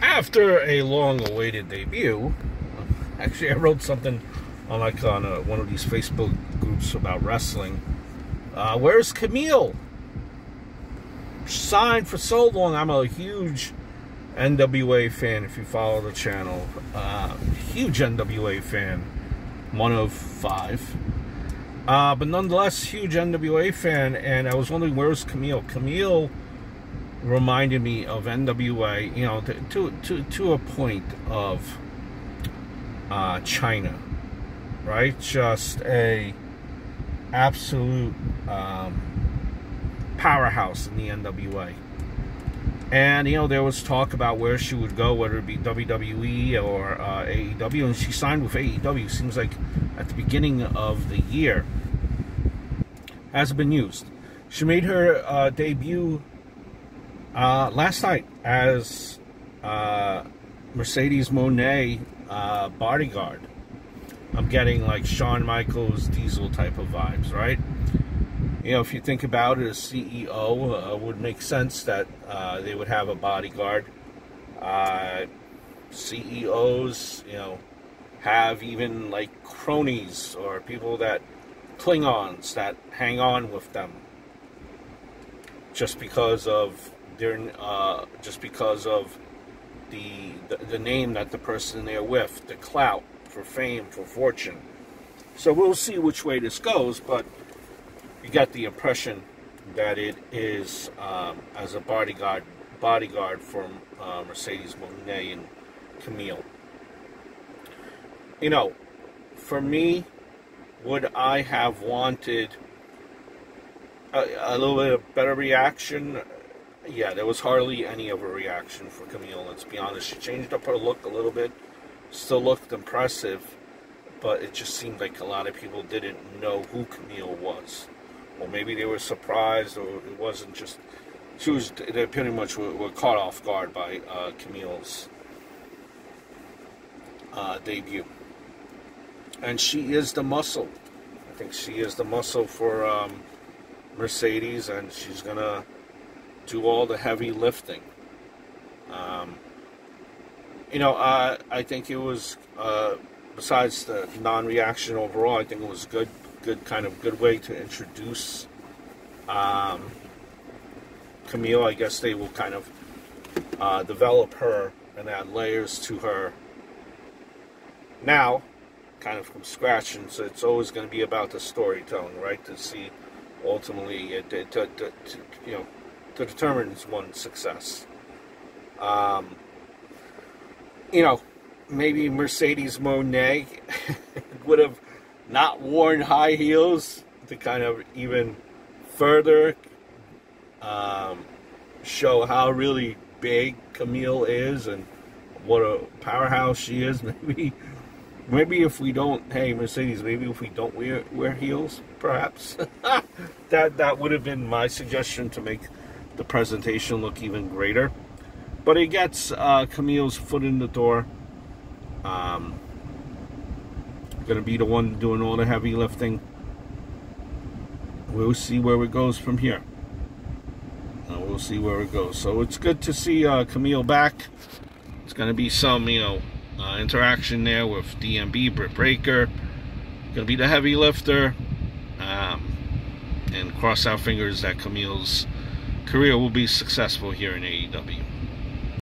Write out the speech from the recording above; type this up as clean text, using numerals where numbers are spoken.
After a long-awaited debut, actually I wrote something on one of these Facebook groups about wrestling. Where's Kamille? Signed for so long. I'm a huge NWA fan. If you follow the channel, huge NWA fan, one of 5. But nonetheless, huge NWA fan. And I was wondering, where's Kamille? Kamille reminded me of NWA, you know, to a point of China, right? Just a absolute powerhouse in the NWA. And, you know, there was talk about where she would go, whether it be WWE or AEW, and she signed with AEW, seems like at the beginning of the year. Hasn't been used. She made her debut last night as Mercedes Mone bodyguard. I'm getting like Shawn Michaels Diesel type of vibes, right? You know, if you think about it, a CEO would make sense that they would have a bodyguard. CEOs, you know, have even like cronies or people that Klingons that hang on with them just because of their the name that the person they're with, the clout, for fame, for fortune. So we'll see which way this goes, but you got the impression that it is as a bodyguard for Mercedes Mone and Kamille. You know, for me, would I have wanted a little bit of better reaction? Yeah, there was hardly any of a reaction for Kamille, let's be honest. She changed up her look a little bit, still looked impressive, but it just seemed like a lot of people didn't know who Kamille was. Or maybe they were surprised, or it wasn't just... They pretty much were caught off guard by Kamille's debut. And she is the muscle. I think she is the muscle for Mercedes, and she's going to do all the heavy lifting. You know, I think it was, besides the non-reaction overall, I think it was good way to introduce Kamille. I guess they will kind of develop her and add layers to her now, kind of from scratch, and so it's always going to be about the storytelling, right? To see ultimately, you know, to determine one's success. You know, maybe Mercedes Mone would have not worn high heels to kind of even further show how really big Kamille is and what a powerhouse she is. Maybe if we don't, hey Mercedes, maybe if we don't wear heels, perhaps that would have been my suggestion to make the presentation look even greater. But it gets Kamille's foot in the door. Gonna be the one doing all the heavy lifting. We'll see where it goes from here. We'll see where it goes. So it's good to see Kamille back. It's gonna be some, you know, interaction there with DMB, Britt Breaker. Gonna be the heavy lifter. And cross our fingers that Kamille's career will be successful here in AEW.